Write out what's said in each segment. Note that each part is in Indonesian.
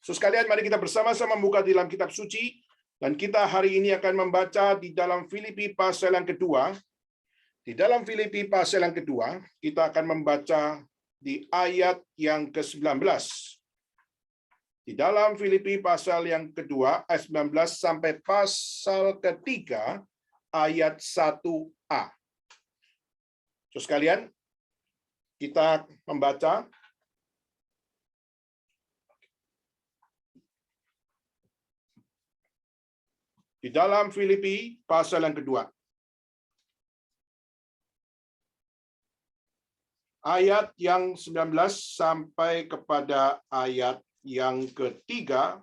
So sekalian, mari kita bersama-sama membuka di dalam kitab suci, dan kita hari ini akan membaca di dalam Filipi pasal yang kedua. Di dalam Filipi pasal yang kedua, kita akan membaca di ayat yang ke-19. Di dalam Filipi pasal yang kedua, ayat 19 sampai pasal ketiga, ayat 1a. So sekalian, kita membaca. Di dalam Filipi pasal yang kedua. Ayat yang 19 sampai kepada ayat yang ketiga,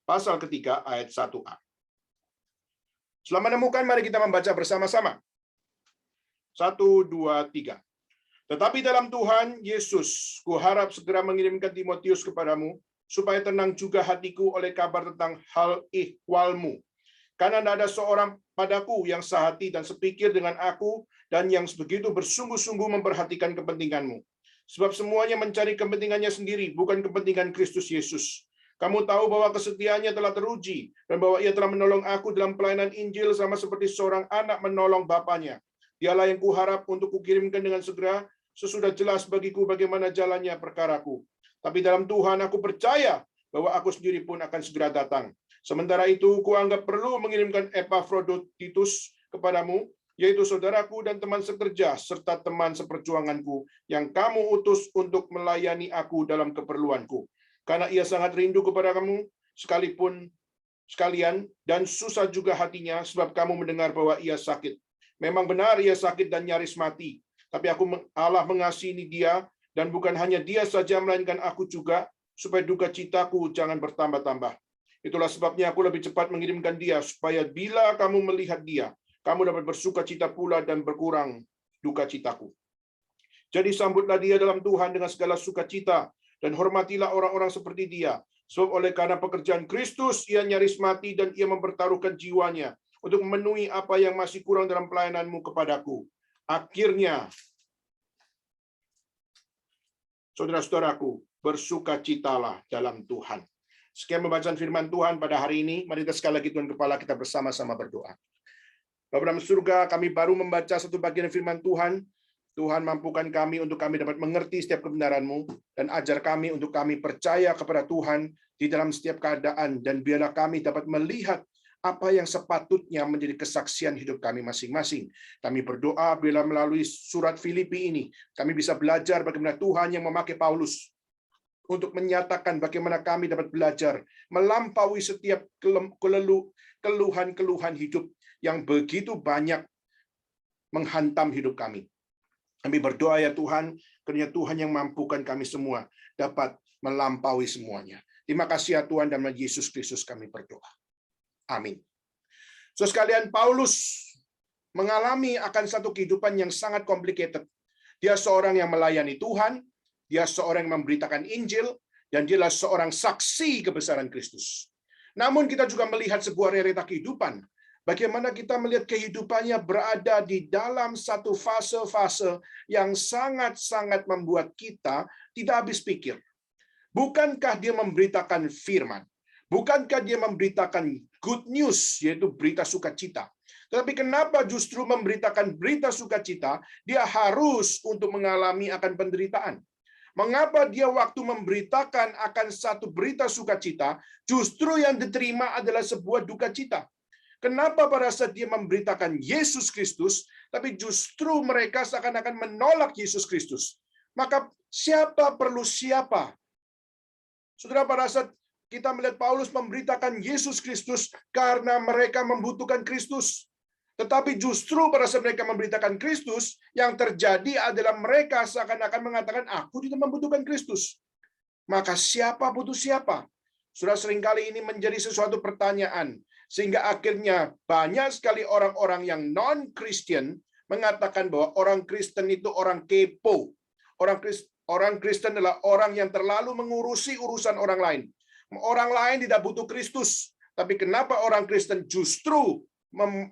pasal ketiga ayat 1a. Setelah menemukan, mari kita membaca bersama-sama. 1, 2, 3. Tetapi dalam Tuhan Yesus, kuharap segera mengirimkan Timotius kepadamu, supaya tenang juga hatiku oleh kabar tentang hal ihwalmu. Karena tidak ada seorang padaku yang sehati dan sepikir dengan aku, dan yang begitu bersungguh-sungguh memperhatikan kepentinganmu. Sebab semuanya mencari kepentingannya sendiri, bukan kepentingan Kristus Yesus. Kamu tahu bahwa kesetiaannya telah teruji, dan bahwa ia telah menolong aku dalam pelayanan Injil sama seperti seorang anak menolong bapaknya. Dialah yang kuharap untuk kukirimkan dengan segera, sesudah jelas bagiku bagaimana jalannya perkaraku. Tapi dalam Tuhan aku percaya bahwa aku sendiri pun akan segera datang. Sementara itu, kuanggap perlu mengirimkan Epafroditus kepadamu, yaitu saudaraku dan teman sekerja, serta teman seperjuanganku, yang kamu utus untuk melayani aku dalam keperluanku. Karena ia sangat rindu kepada kamu, sekalian, dan susah juga hatinya, sebab kamu mendengar bahwa ia sakit. Memang benar ia sakit dan nyaris mati, tapi Allah mengasihi dia, dan bukan hanya dia saja, melainkan aku juga, supaya duka citaku jangan bertambah-tambah. Itulah sebabnya aku lebih cepat mengirimkan dia, supaya bila kamu melihat dia, kamu dapat bersuka cita pula dan berkurang duka citaku. Jadi sambutlah dia dalam Tuhan dengan segala sukacita, dan hormatilah orang-orang seperti dia. Sebab oleh karena pekerjaan Kristus, ia nyaris mati dan ia mempertaruhkan jiwanya untuk memenuhi apa yang masih kurang dalam pelayananmu kepadaku. Akhirnya, saudara-saudaraku, bersukacitalah dalam Tuhan. Sekian pembacaan firman Tuhan pada hari ini. Mari kita sekali lagi Tuhan Kepala kita bersama-sama berdoa. Bapa dalam surga, kami baru membaca satu bagian firman Tuhan. Tuhan, mampukan kami untuk kami dapat mengerti setiap kebenaran-Mu, dan ajar kami untuk kami percaya kepada Tuhan di dalam setiap keadaan, dan biarlah kami dapat melihat apa yang sepatutnya menjadi kesaksian hidup kami masing-masing. Kami berdoa bila melalui surat Filipi ini, kami bisa belajar bagaimana Tuhan yang memakai Paulus untuk menyatakan bagaimana kami dapat belajar melampaui setiap keluhan-keluhan hidup yang begitu banyak menghantam hidup kami. Kami berdoa ya Tuhan, kiranya Tuhan yang mampukan kami semua dapat melampaui semuanya. Terima kasih ya Tuhan, dalam nama Yesus Kristus kami berdoa. Amin. So sekalian, Paulus mengalami akan satu kehidupan yang sangat complicated. Dia seorang yang melayani Tuhan, dia seorang yang memberitakan Injil, dan dia adalah seorang saksi kebesaran Kristus. Namun kita juga melihat sebuah realita kehidupan. Bagaimana kita melihat kehidupannya berada di dalam satu fase-fase yang sangat-sangat membuat kita tidak habis pikir. Bukankah dia memberitakan firman? Bukankah dia memberitakan good news, yaitu berita sukacita? Tetapi kenapa justru memberitakan berita sukacita, dia harus untuk mengalami akan penderitaan? Mengapa dia waktu memberitakan akan satu berita sukacita, justru yang diterima adalah sebuah duka cita? Kenapa pada saat dia memberitakan Yesus Kristus, tapi justru mereka seakan-akan menolak Yesus Kristus? Maka siapa perlu siapa? Saudara, pada saat kita melihat Paulus memberitakan Yesus Kristus karena mereka membutuhkan Kristus. Tetapi justru pada saat mereka memberitakan Kristus, yang terjadi adalah mereka seakan-akan mengatakan, aku tidak membutuhkan Kristus. Maka siapa butuh siapa? Sudah seringkali ini menjadi sesuatu pertanyaan. Sehingga akhirnya banyak sekali orang-orang yang non-Christian mengatakan bahwa orang Kristen itu orang kepo. Orang Kristen adalah orang yang terlalu mengurusi urusan orang lain. Orang lain tidak butuh Kristus. Tapi kenapa orang Kristen justru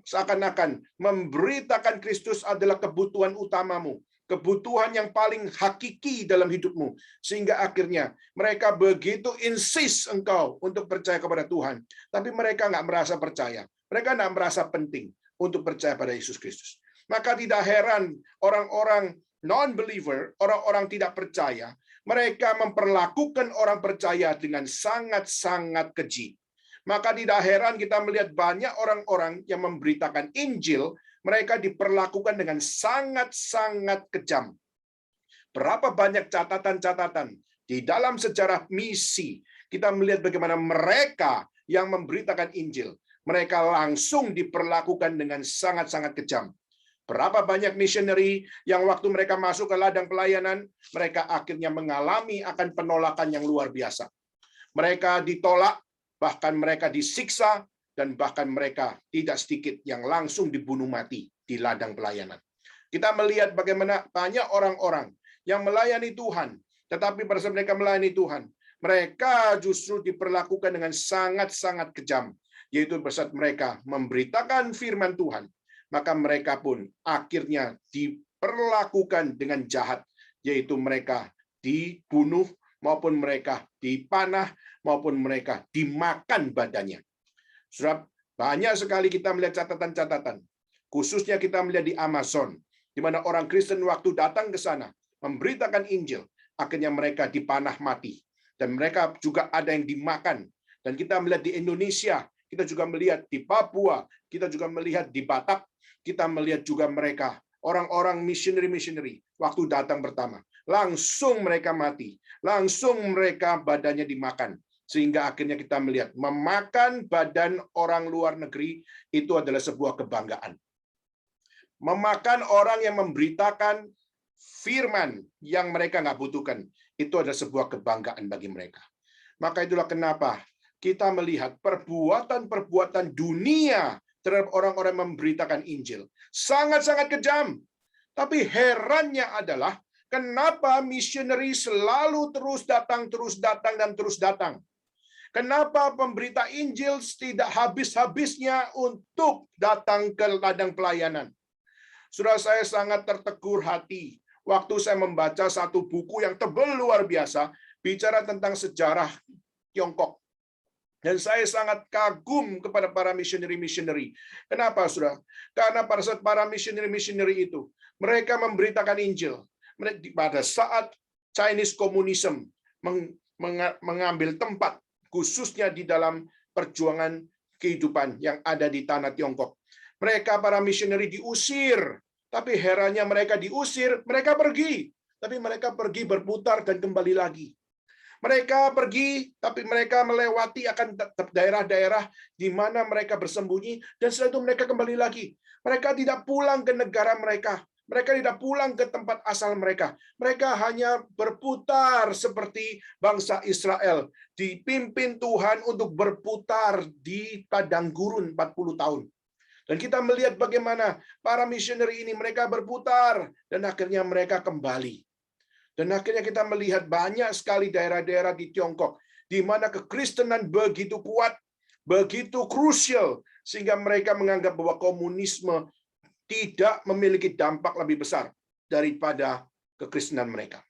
seakan-akan memberitakan Kristus adalah kebutuhan utamamu, kebutuhan yang paling hakiki dalam hidupmu, sehingga akhirnya mereka begitu insist engkau untuk percaya kepada Tuhan, tapi mereka nggak merasa percaya, mereka nggak merasa penting untuk percaya pada Yesus Kristus. Maka tidak heran orang-orang non-believer, orang-orang tidak percaya, mereka memperlakukan orang percaya dengan sangat-sangat keji. Maka tidak heran kita melihat banyak orang-orang yang memberitakan Injil, mereka diperlakukan dengan sangat-sangat kejam. Berapa banyak catatan-catatan di dalam sejarah misi, kita melihat bagaimana mereka yang memberitakan Injil, mereka langsung diperlakukan dengan sangat-sangat kejam. Berapa banyak missionary yang waktu mereka masuk ke ladang pelayanan, mereka akhirnya mengalami akan penolakan yang luar biasa. Mereka ditolak, bahkan mereka disiksa, dan bahkan mereka tidak sedikit yang langsung dibunuh mati di ladang pelayanan. Kita melihat bagaimana banyak orang-orang yang melayani Tuhan, tetapi pada saat mereka melayani Tuhan, mereka justru diperlakukan dengan sangat-sangat kejam, yaitu pada saat mereka memberitakan firman Tuhan, maka mereka pun akhirnya diperlakukan dengan jahat, yaitu mereka dibunuh, maupun mereka dipanah, maupun mereka dimakan badannya. Saudara, banyak sekali kita melihat catatan-catatan, khususnya kita melihat di Amazon, di mana orang Kristen waktu datang ke sana, memberitakan Injil, akhirnya mereka dipanah mati. Dan mereka juga ada yang dimakan. Dan kita melihat di Indonesia, kita juga melihat di Papua, kita juga melihat di Batak, kita melihat juga mereka, orang-orang missionary, waktu datang pertama, langsung mereka mati, langsung mereka badannya dimakan. Sehingga akhirnya kita melihat, memakan badan orang luar negeri itu adalah sebuah kebanggaan. Memakan orang yang memberitakan firman yang mereka nggak butuhkan, itu adalah sebuah kebanggaan bagi mereka. Maka itulah kenapa kita melihat perbuatan-perbuatan dunia terhadap orang-orang yang memberitakan Injil sangat-sangat kejam. Tapi herannya adalah kenapa missionary selalu terus datang, dan terus datang. Kenapa pemberita Injil tidak habis-habisnya untuk datang ke ladang pelayanan? Saudara, saya sangat tertegur hati waktu saya membaca satu buku yang tebal luar biasa, bicara tentang sejarah Tiongkok. Dan saya sangat kagum kepada para missionary. Kenapa, saudara? Karena pada saat para missionary itu, mereka memberitakan Injil. Pada saat Chinese Communism mengambil tempat, khususnya di dalam perjuangan kehidupan yang ada di tanah Tiongkok. Mereka para missionary diusir, tapi herannya mereka diusir, mereka pergi. Tapi mereka pergi berputar dan kembali lagi. Mereka pergi, tapi mereka melewati akan daerah-daerah di mana mereka bersembunyi, dan setelah itu mereka kembali lagi. Mereka tidak pulang ke negara mereka. Mereka tidak pulang ke tempat asal mereka. Mereka hanya berputar seperti bangsa Israel, dipimpin Tuhan untuk berputar di padang gurun 40 tahun. Dan kita melihat bagaimana para missionary ini mereka berputar dan akhirnya mereka kembali. Dan akhirnya kita melihat banyak sekali daerah-daerah di Tiongkok di mana kekristenan begitu kuat, begitu krusial, sehingga mereka menganggap bahwa komunisme tidak memiliki dampak lebih besar daripada kekristenan mereka.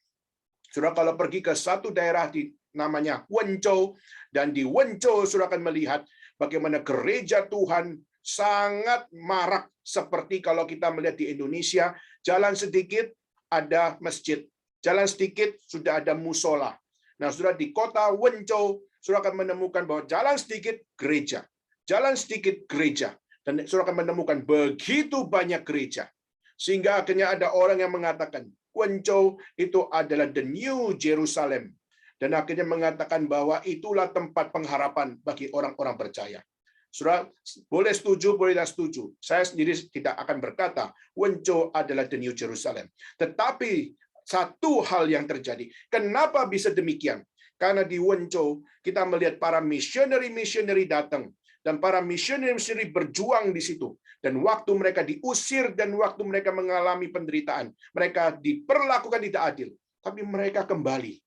Saudara, kalau pergi ke satu daerah di namanya Wenzhou, dan di Wenzhou saudara akan melihat bagaimana gereja Tuhan sangat marak, seperti kalau kita melihat di Indonesia, jalan sedikit ada masjid, jalan sedikit sudah ada musola. Nah, saudara, di kota Wenzhou saudara akan menemukan bahwa jalan sedikit gereja, jalan sedikit gereja. Dan saudara akan menemukan begitu banyak gereja. Sehingga akhirnya ada orang yang mengatakan, Wenzhou itu adalah the new Jerusalem. Dan akhirnya mengatakan bahwa itulah tempat pengharapan bagi orang-orang percaya. Saudara, boleh setuju, boleh tidak setuju. Saya sendiri tidak akan berkata, Wenzhou adalah the new Jerusalem. Tetapi, satu hal yang terjadi. Kenapa bisa demikian? Karena di Wenzhou, kita melihat para missionary datang. Dan para missionary berjuang di situ. Dan waktu mereka diusir dan waktu mereka mengalami penderitaan, mereka diperlakukan tidak adil. Tapi mereka kembali.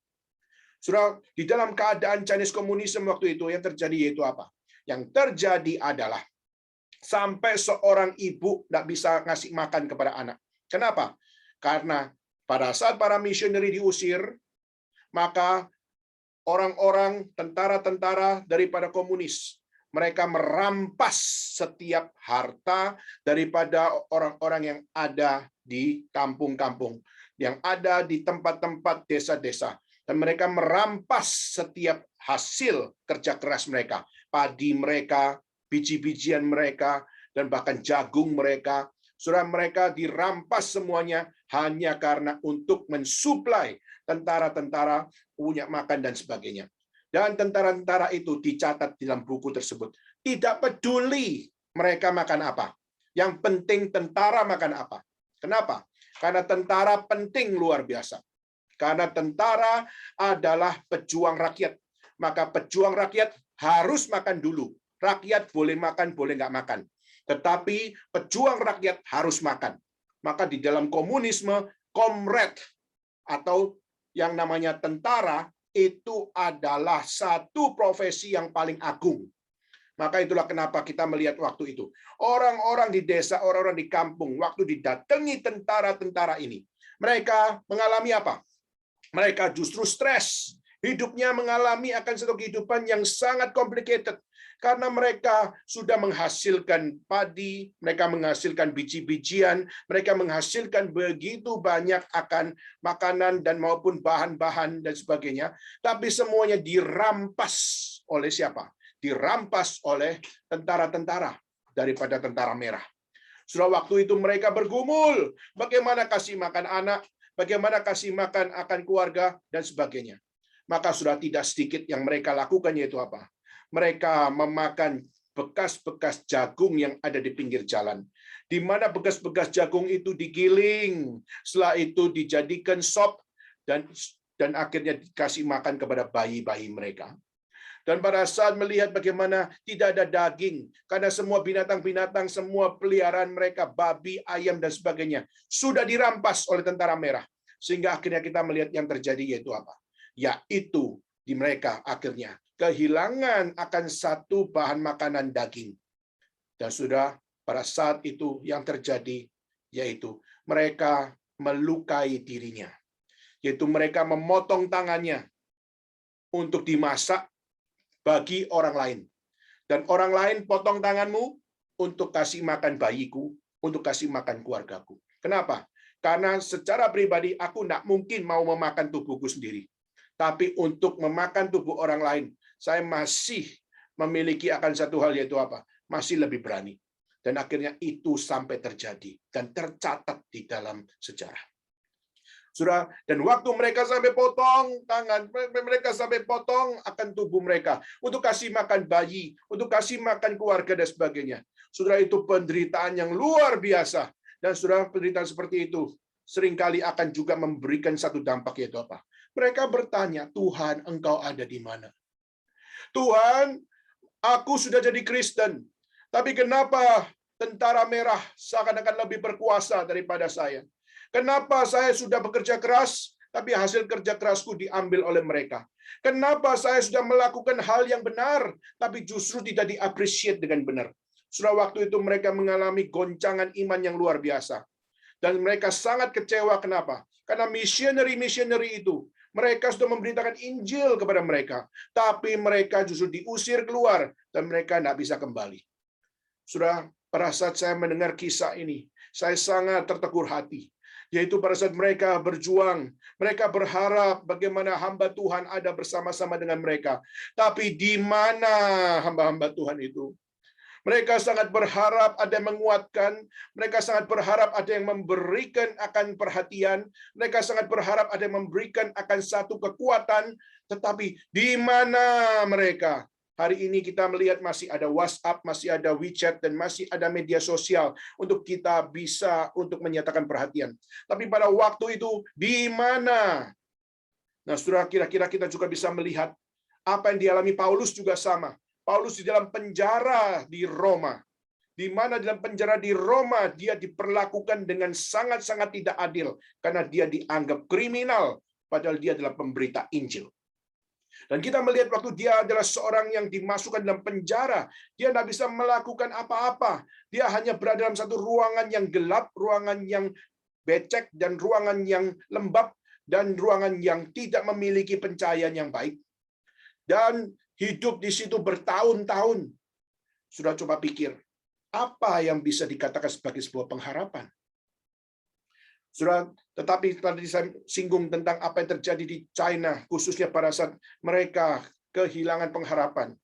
Saudara, di dalam keadaan Chinese Communism waktu itu, yang terjadi yaitu apa? Yang terjadi adalah sampai seorang ibu tidak bisa ngasih makan kepada anak. Kenapa? Karena Pada saat para misioneri diusir, maka orang-orang tentara-tentara daripada komunis, mereka merampas setiap harta daripada orang-orang yang ada di kampung-kampung, yang ada di tempat-tempat desa-desa. Dan mereka merampas setiap hasil kerja keras mereka, padi mereka, biji-bijian mereka, dan bahkan jagung mereka. Saudara, mereka dirampas semuanya hanya karena untuk mensuplai tentara-tentara punya makan dan sebagainya. Dan tentara-tentara itu dicatat dalam buku tersebut. Tidak peduli mereka makan apa. Yang penting tentara makan apa. Kenapa? Karena tentara penting luar biasa. Karena tentara adalah pejuang rakyat. Maka pejuang rakyat harus makan dulu. Rakyat boleh makan, boleh nggak makan. Tetapi pejuang rakyat harus makan. Maka di dalam komunisme, komrad atau yang namanya tentara itu adalah satu profesi yang paling agung. Maka itulah kenapa kita melihat waktu itu. Orang-orang di desa, orang-orang di kampung, waktu didatangi tentara-tentara ini, mereka mengalami apa? Mereka justru stres. Hidupnya mengalami akan satu kehidupan yang sangat complicated. Karena mereka sudah menghasilkan padi, mereka menghasilkan biji-bijian, mereka menghasilkan begitu banyak akan makanan dan maupun bahan-bahan dan sebagainya. Tapi semuanya dirampas oleh siapa? Dirampas oleh tentara-tentara daripada tentara merah. Sudah waktu itu mereka bergumul, bagaimana kasih makan anak, bagaimana kasih makan akan keluarga, dan sebagainya. Maka sudah tidak sedikit yang mereka lakukan, yaitu apa? Mereka memakan bekas-bekas jagung yang ada di pinggir jalan. Di mana bekas-bekas jagung itu digiling, setelah itu dijadikan sop, dan akhirnya dikasih makan kepada bayi-bayi mereka. Dan pada saat melihat bagaimana tidak ada daging, karena semua binatang-binatang, semua peliharaan mereka, babi, ayam, dan sebagainya, sudah dirampas oleh tentara merah. Sehingga akhirnya kita melihat yang terjadi yaitu apa? Yaitu di mereka akhirnya kehilangan akan satu bahan makanan daging. Dan sudah pada saat itu yang terjadi yaitu mereka melukai dirinya. Yaitu mereka memotong tangannya untuk dimasak bagi orang lain. Dan orang lain potong tanganmu untuk kasih makan bayiku, untuk kasih makan keluargaku. Kenapa? Karena secara pribadi aku tidak mungkin mau memakan tubuhku sendiri. Tapi untuk memakan tubuh orang lain, saya masih memiliki akan satu hal, yaitu apa? Masih lebih berani. Dan akhirnya itu sampai terjadi dan tercatat di dalam sejarah. Saudara, dan waktu mereka sampai potong tangan, mereka sampai potong akan tubuh mereka untuk kasih makan bayi, untuk kasih makan keluarga dan sebagainya. Saudara, itu penderitaan yang luar biasa. Dan saudara, penderitaan seperti itu seringkali akan juga memberikan satu dampak, yaitu apa? Mereka bertanya, Tuhan, Engkau ada di mana? Tuhan, aku sudah jadi Kristen, tapi kenapa tentara merah seakan-akan lebih berkuasa daripada saya? Kenapa saya sudah bekerja keras, tapi hasil kerja kerasku diambil oleh mereka? Kenapa saya sudah melakukan hal yang benar, tapi justru tidak diapresiasi dengan benar? Sudah waktu itu mereka mengalami goncangan iman yang luar biasa. Dan mereka sangat kecewa, kenapa? Karena misioneri-misioneri itu, mereka sudah memberitakan Injil kepada mereka, tapi mereka justru diusir keluar, dan mereka tidak bisa kembali. Sudah, pada saat saya mendengar kisah ini, saya sangat tertegur hati. Yaitu pada saat mereka berjuang, mereka berharap bagaimana hamba Tuhan ada bersama-sama dengan mereka. Tapi di mana hamba-hamba Tuhan itu? Mereka sangat berharap ada yang menguatkan, mereka sangat berharap ada yang memberikan akan perhatian, mereka sangat berharap ada yang memberikan akan satu kekuatan, tetapi di mana mereka? Hari ini kita melihat masih ada WhatsApp, masih ada WeChat, dan masih ada media sosial untuk kita bisa untuk menyatakan perhatian. Tapi pada waktu itu, di mana? Nah, saudara, kira-kira kita juga bisa melihat apa yang dialami Paulus juga sama. Paulus di dalam penjara di Roma, di mana dalam penjara di Roma dia diperlakukan dengan sangat-sangat tidak adil karena dia dianggap kriminal padahal dia adalah pemberita Injil. Dan kita melihat waktu dia adalah seorang yang dimasukkan dalam penjara, dia tidak bisa melakukan apa-apa. Dia hanya berada dalam satu ruangan yang gelap, ruangan yang becek dan ruangan yang lembab dan ruangan yang tidak memiliki pencahayaan yang baik. Dan hidup di situ bertahun-tahun. Sudah coba pikir, apa yang bisa dikatakan sebagai sebuah pengharapan? Sudah, tetapi tadi saya singgung tentang apa yang terjadi di China, khususnya pada saat mereka kehilangan pengharapan.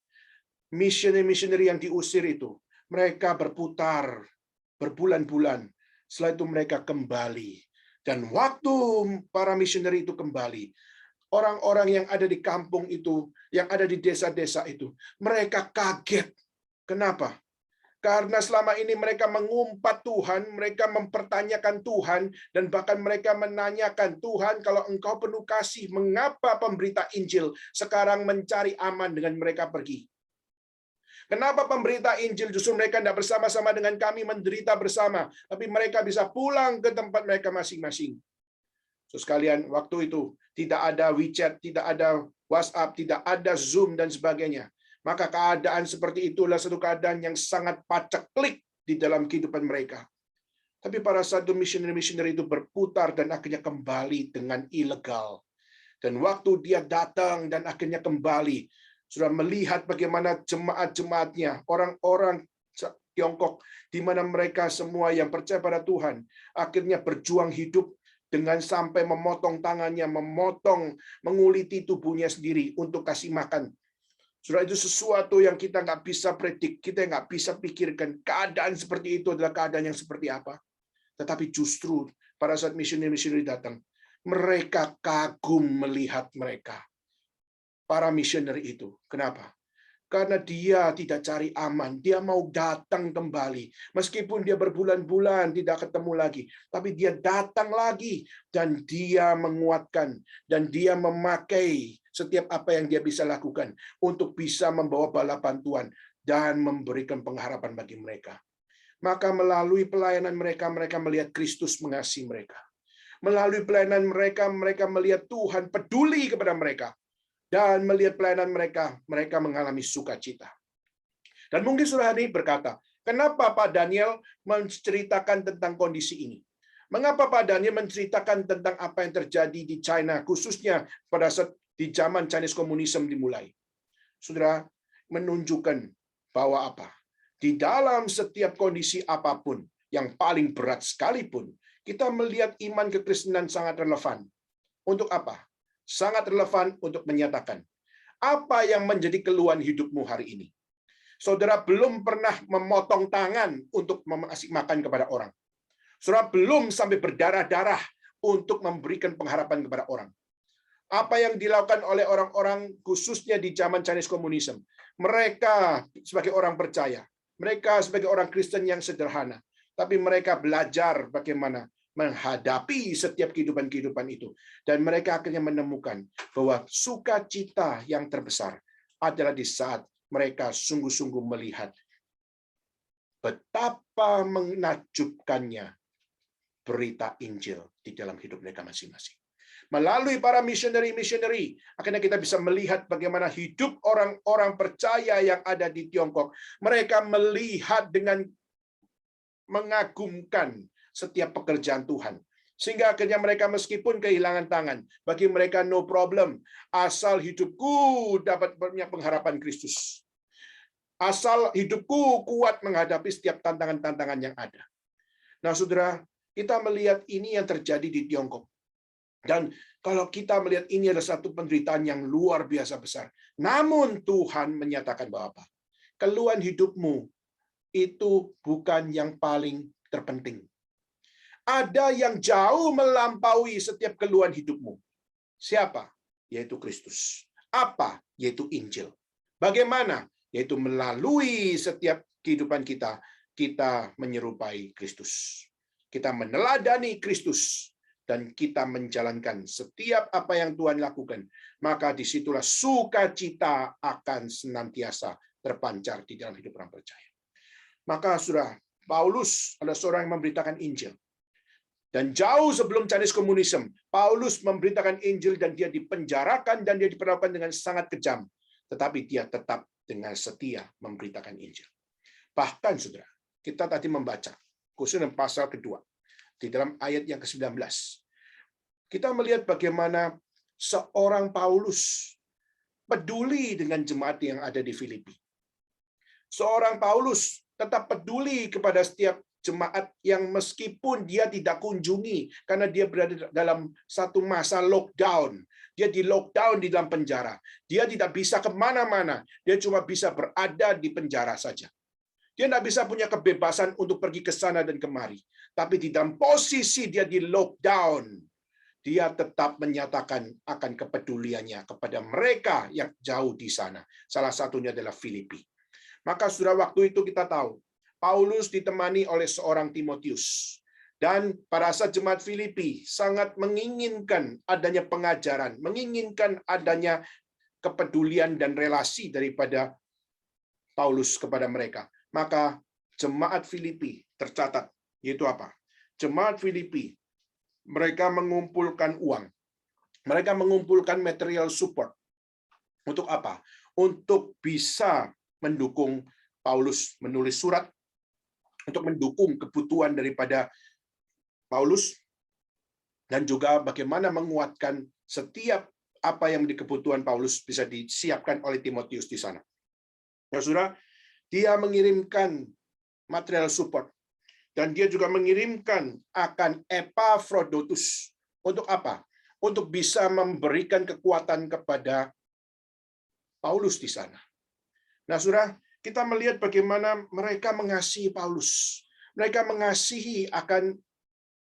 Missionary yang diusir itu, mereka berputar berbulan-bulan. Setelah itu mereka kembali. Dan waktu para missionary itu kembali, orang-orang yang ada di kampung itu, yang ada di desa-desa itu, mereka kaget. Kenapa? Karena selama ini mereka mengumpat Tuhan, mereka mempertanyakan Tuhan, dan bahkan mereka menanyakan, Tuhan, kalau Engkau penuh kasih, mengapa pemberita Injil sekarang mencari aman dengan mereka pergi? Kenapa pemberita Injil justru mereka tidak bersama-sama dengan kami menderita bersama, tapi mereka bisa pulang ke tempat mereka masing-masing? So sekalian, waktu itu tidak ada WeChat, tidak ada WhatsApp, tidak ada Zoom dan sebagainya. Maka keadaan seperti itulah satu keadaan yang sangat paceklik di dalam kehidupan mereka. Tapi para satu missionary itu berputar dan akhirnya kembali dengan ilegal. Dan waktu dia datang dan akhirnya kembali, sudah melihat bagaimana jemaat-jemaatnya, orang-orang Tiongkok, di mana mereka semua yang percaya pada Tuhan, akhirnya berjuang hidup dengan sampai memotong tangannya, menguliti tubuhnya sendiri untuk kasih makan. Sudah, itu sesuatu yang kita nggak bisa predik, kita nggak bisa pikirkan keadaan seperti itu adalah keadaan yang seperti apa. Tetapi justru pada saat missionary datang, mereka kagum melihat mereka. Para missionary itu. Kenapa? Karena dia tidak cari aman, dia mau datang kembali. Meskipun dia berbulan-bulan tidak ketemu lagi, tapi dia datang lagi dan dia menguatkan dan dia memakai setiap apa yang dia bisa lakukan untuk bisa membawa bala bantuan dan memberikan pengharapan bagi mereka. Maka melalui pelayanan mereka, mereka melihat Kristus mengasihi mereka. Melalui pelayanan mereka, mereka melihat Tuhan peduli kepada mereka. Dan melihat pelayanan mereka, mereka mengalami sukacita. Dan mungkin saudara ini berkata, kenapa Pak Daniel menceritakan tentang kondisi ini? Mengapa Pak Daniel menceritakan tentang apa yang terjadi di China, khususnya pada saat di zaman Chinese Communism dimulai? Saudara, menunjukkan bahwa apa? Di dalam setiap kondisi apapun, yang paling berat sekalipun, kita melihat iman kekristenan sangat relevan. Untuk apa? Sangat relevan untuk menyatakan apa yang menjadi keluhan hidupmu hari ini. Saudara belum pernah memotong tangan untuk memberi makan kepada orang. Saudara belum sampai berdarah-darah untuk memberikan pengharapan kepada orang. Apa yang dilakukan oleh orang-orang khususnya di zaman Chinese Communism, mereka sebagai orang percaya, mereka sebagai orang Kristen yang sederhana, tapi mereka belajar bagaimana menghadapi setiap kehidupan-kehidupan itu. Dan mereka akhirnya menemukan bahwa sukacita yang terbesar adalah di saat mereka sungguh-sungguh melihat betapa menakjubkannya berita Injil di dalam hidup mereka masing-masing. Melalui para missionary, akhirnya kita bisa melihat bagaimana hidup orang-orang percaya yang ada di Tiongkok. Mereka melihat dengan mengagumkan setiap pekerjaan Tuhan. Sehingga akhirnya mereka meskipun kehilangan tangan, bagi mereka no problem. Asal hidupku dapat punya pengharapan Kristus. Asal hidupku kuat menghadapi setiap tantangan-tantangan yang ada. Nah, saudara, kita melihat ini yang terjadi di Tiongkok. Dan kalau kita melihat ini adalah satu penderitaan yang luar biasa besar. Namun Tuhan menyatakan bahwa apa? Keluhan hidupmu itu bukan yang paling terpenting. Ada yang jauh melampaui setiap keluhan hidupmu. Siapa? Yaitu Kristus. Apa? Yaitu Injil. Bagaimana? Yaitu melalui setiap kehidupan kita, kita menyerupai Kristus. Kita meneladani Kristus. Dan kita menjalankan setiap apa yang Tuhan lakukan. Maka disitulah sukacita akan senantiasa terpancar di dalam hidup orang percaya. Maka saudara, Paulus adalah seorang yang memberitakan Injil. Dan jauh sebelum Chinese Communism, Paulus memberitakan Injil dan dia dipenjarakan dan dia diperlakukan dengan sangat kejam. Tetapi dia tetap dengan setia memberitakan Injil. Bahkan saudara, kita tadi membaca, khususnya pasal kedua. di dalam ayat yang ke-19. Kita melihat bagaimana seorang Paulus peduli dengan jemaat yang ada di Filipi. Seorang Paulus tetap peduli kepada setiap jemaat yang meskipun dia tidak kunjungi karena dia berada dalam satu masa lockdown. Dia di lockdown di dalam penjara. Dia tidak bisa kemana-mana. Dia cuma bisa berada di penjara saja. Dia tidak bisa punya kebebasan untuk pergi ke sana dan kemari. Tapi di dalam posisi dia di lockdown, dia tetap menyatakan akan kepeduliannya kepada mereka yang jauh di sana. Salah satunya adalah Filipi. Maka sudah waktu itu kita tahu, Paulus ditemani oleh seorang Timotius. Dan pada saat jemaat Filipi sangat menginginkan adanya pengajaran, menginginkan adanya kepedulian dan relasi daripada Paulus kepada mereka. Maka jemaat Filipi tercatat, yaitu apa? Jemaat Filipi, mereka mengumpulkan uang. Mereka mengumpulkan material support. Untuk apa? Untuk bisa mendukung Paulus menulis surat, untuk mendukung kebutuhan daripada Paulus, dan juga bagaimana menguatkan setiap apa yang menjadi kebutuhan Paulus bisa disiapkan oleh Timotius di sana. Ya, saudara, dia mengirimkan material support, dan dia juga mengirimkan akan Epaphroditus. Untuk apa? Untuk bisa memberikan kekuatan kepada Paulus di sana. Nah, saudara, kita melihat bagaimana mereka mengasihi Paulus. Mereka mengasihi akan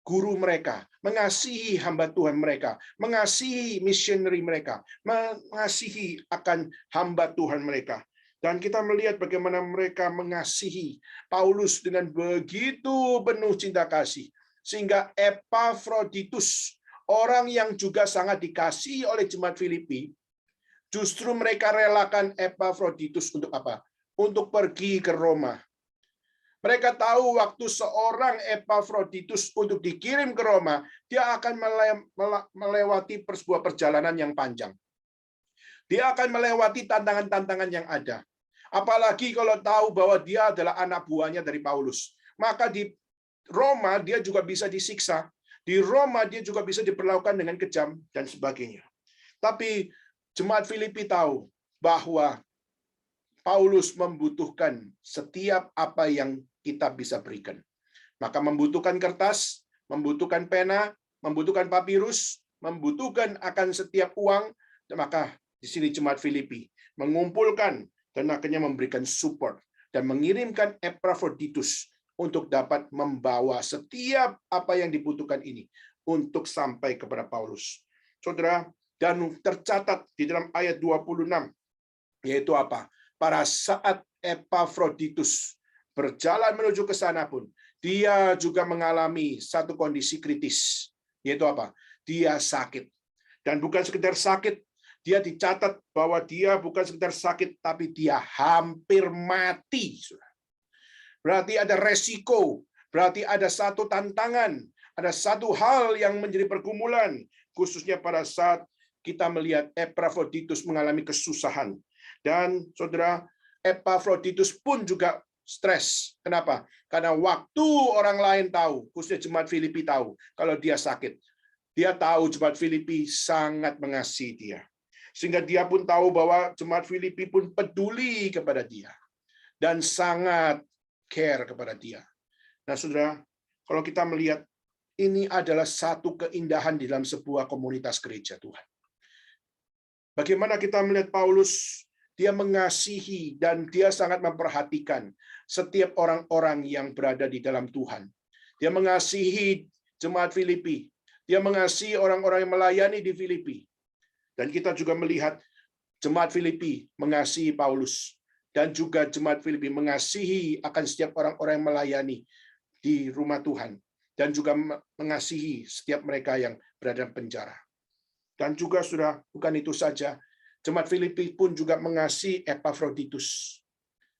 guru mereka, mengasihi hamba Tuhan mereka, mengasihi missionary mereka, mengasihi akan hamba Tuhan mereka. Dan kita melihat bagaimana mereka mengasihi Paulus dengan begitu penuh cinta kasih. Sehingga Epaphroditus, orang yang juga sangat dikasihi oleh jemaat Filipi, justru mereka relakan Epaphroditus untuk apa? Untuk pergi ke Roma. Mereka tahu waktu seorang Epaphroditus untuk dikirim ke Roma, dia akan melewati sebuah perjalanan yang panjang. Dia akan melewati tantangan-tantangan yang ada. Apalagi kalau tahu bahwa dia adalah anak buahnya dari Paulus. Maka di Roma dia juga bisa disiksa. Di Roma dia juga bisa diperlakukan dengan kejam dan sebagainya. Tapi jemaat Filipi tahu bahwa Paulus membutuhkan setiap apa yang kita bisa berikan. Maka membutuhkan kertas, membutuhkan pena, membutuhkan papirus, membutuhkan akan setiap uang. Maka di sini jemaat Filipi mengumpulkan dan akhirnya memberikan support dan mengirimkan Epaphroditus untuk dapat membawa setiap apa yang dibutuhkan ini untuk sampai kepada Paulus. Saudara, dan tercatat di dalam ayat 26, yaitu apa? Pada saat Epaphroditus berjalan menuju ke sana pun, dia juga mengalami satu kondisi kritis, yaitu apa? Dia sakit. Dan bukan sekedar sakit, dia dicatat bahwa dia bukan sekedar sakit, tapi dia hampir mati. Berarti ada resiko, berarti ada satu tantangan, ada satu hal yang menjadi pergumulan, khususnya pada saat kita melihat Epaphroditus mengalami kesusahan. Dan saudara, Epaphroditus pun juga stres. Kenapa? Karena waktu orang lain tahu, khususnya jemaat Filipi tahu, kalau dia sakit. Dia tahu jemaat Filipi sangat mengasihi dia. Sehingga dia pun tahu bahwa jemaat Filipi pun peduli kepada dia. Dan sangat care kepada dia. Nah, saudara, kalau kita melihat, ini adalah satu keindahan di dalam sebuah komunitas gereja Tuhan. Bagaimana kita melihat Paulus, dia mengasihi dan dia sangat memperhatikan setiap orang-orang yang berada di dalam Tuhan. Dia mengasihi jemaat Filipi. Dia mengasihi orang-orang yang melayani di Filipi. Dan kita juga melihat jemaat Filipi mengasihi Paulus. Dan juga jemaat Filipi mengasihi akan setiap orang-orang yang melayani di rumah Tuhan. Dan juga mengasihi setiap mereka yang berada di penjara. Dan juga sudah bukan itu saja, jemaat Filipi pun juga mengasihi Epaphroditus.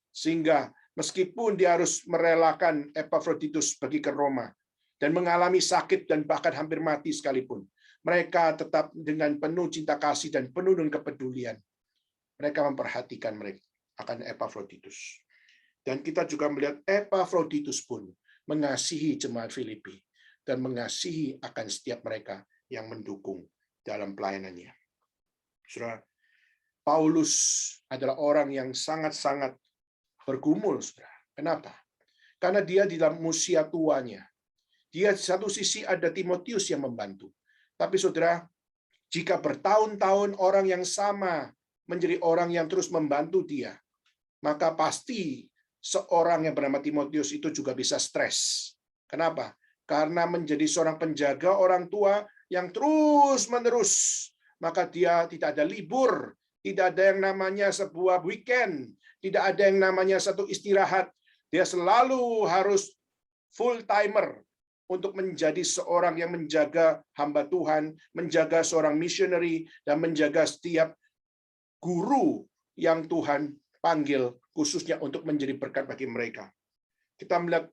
Sehingga meskipun dia harus merelakan Epaphroditus pergi ke Roma dan mengalami sakit dan bahkan hampir mati sekalipun, mereka tetap dengan penuh cinta kasih dan penuh dengan kepedulian. Mereka memperhatikan mereka akan Epaphroditus. Dan kita juga melihat Epaphroditus pun mengasihi jemaat Filipi. dan mengasihi akan setiap mereka yang mendukung dalam pelayanannya. Saudara, Paulus adalah orang yang sangat-sangat bergumul, saudara. Kenapa? Karena dia di dalam usia tuanya. Dia di satu sisi ada Timotius yang membantu. Tapi saudara, jika bertahun-tahun orang yang sama menjadi orang yang terus membantu dia, maka pasti seorang yang bernama Timotius itu juga bisa stres. Kenapa? Karena menjadi seorang penjaga orang tua yang terus-menerus, maka dia tidak ada libur, tidak ada yang namanya sebuah weekend, tidak ada yang namanya satu istirahat. Dia selalu harus full-timer untuk menjadi seorang yang menjaga hamba Tuhan, menjaga seorang missionary, dan menjaga setiap guru yang Tuhan panggil khususnya untuk menjadi berkat bagi mereka. Kita melihat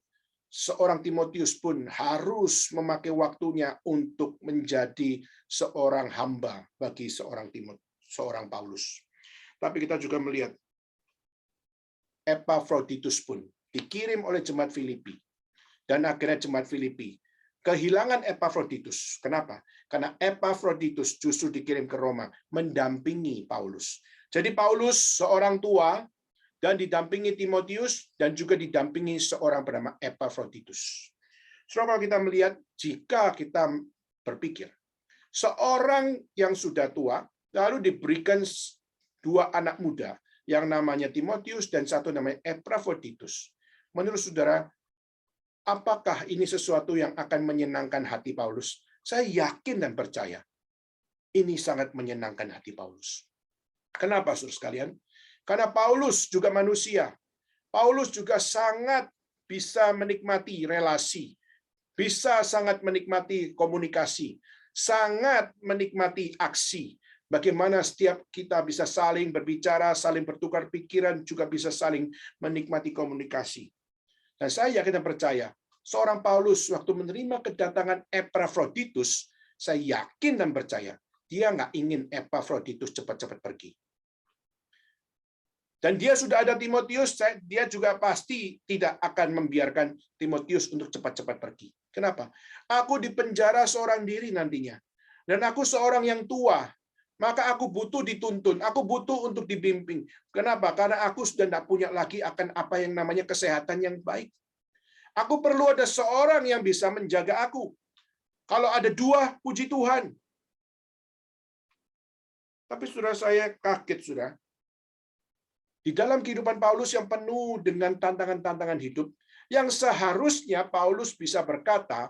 seorang Timotius pun harus memakai waktunya untuk menjadi seorang hamba bagi seorang Paulus. Tapi kita juga melihat Epaphroditus pun dikirim oleh jemaat Filipi. Dan akhirnya jemaat Filipi kehilangan Epaphroditus. Kenapa? Karena Epaphroditus justru dikirim ke Roma mendampingi Paulus. Jadi Paulus seorang tua dan didampingi Timotius dan juga didampingi seorang bernama Epaphroditus. Saudara, kalau kita melihat, jika kita berpikir seorang yang sudah tua lalu diberikan dua anak muda yang namanya Timotius dan satu namanya Epaphroditus. Menurut saudara, apakah ini sesuatu yang akan menyenangkan hati Paulus? Saya yakin dan percaya ini sangat menyenangkan hati Paulus. Kenapa, saudara sekalian? Karena Paulus juga manusia. Paulus juga sangat bisa menikmati relasi, bisa sangat menikmati komunikasi, sangat menikmati aksi. Bagaimana setiap kita bisa saling berbicara, saling bertukar pikiran, juga bisa saling menikmati komunikasi. Dan saya yakin dan percaya, seorang Paulus waktu menerima kedatangan Epaphroditus, saya yakin dan percaya, dia nggak ingin Epaphroditus cepat-cepat pergi. Dan dia sudah ada Timotius, dia juga pasti tidak akan membiarkan Timotius untuk cepat-cepat pergi. Kenapa? Aku dipenjara seorang diri nantinya. Dan aku seorang yang tua. Maka aku butuh dituntun, aku butuh untuk dibimbing. Kenapa? Karena aku sudah tidak punya lagi akan apa yang namanya kesehatan yang baik. Aku perlu ada seorang yang bisa menjaga aku. Kalau ada dua, puji Tuhan. Tapi sudah saya kaget, sudah. Di dalam kehidupan Paulus yang penuh dengan tantangan-tantangan hidup, yang seharusnya Paulus bisa berkata,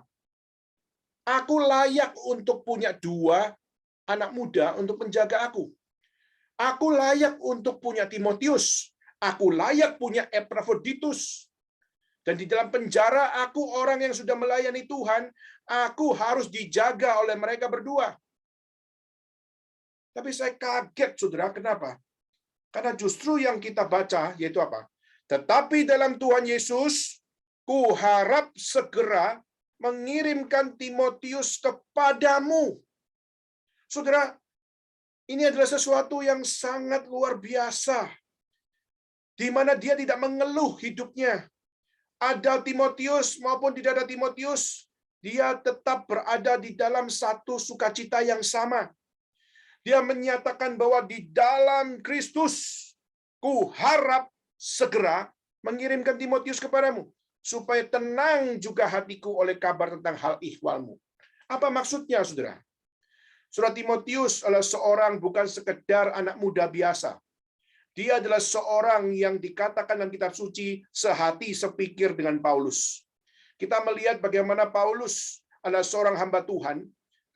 aku layak untuk punya dua anak muda untuk menjaga aku. Aku layak untuk punya Timotius. Aku layak punya Epaphroditus. Dan di dalam penjara, aku orang yang sudah melayani Tuhan, aku harus dijaga oleh mereka berdua. Tapi saya kaget, saudara, kenapa? Karena justru yang kita baca, yaitu apa? Tetapi dalam Tuhan Yesus, ku harap segera mengirimkan Timotius kepadamu. Saudara, ini adalah sesuatu yang sangat luar biasa. Di mana dia tidak mengeluh hidupnya. Ada Timotius maupun tidak ada Timotius, dia tetap berada di dalam satu sukacita yang sama. Dia menyatakan bahwa di dalam Kristus, ku harap segera mengirimkan Timotius kepadamu, supaya tenang juga hatiku oleh kabar tentang hal ihwalmu. Apa maksudnya, saudara? Saudara, Timotius adalah seorang bukan sekedar anak muda biasa. Dia adalah seorang yang dikatakan dalam kitab suci sehati sepikir dengan Paulus. Kita melihat bagaimana Paulus adalah seorang hamba Tuhan,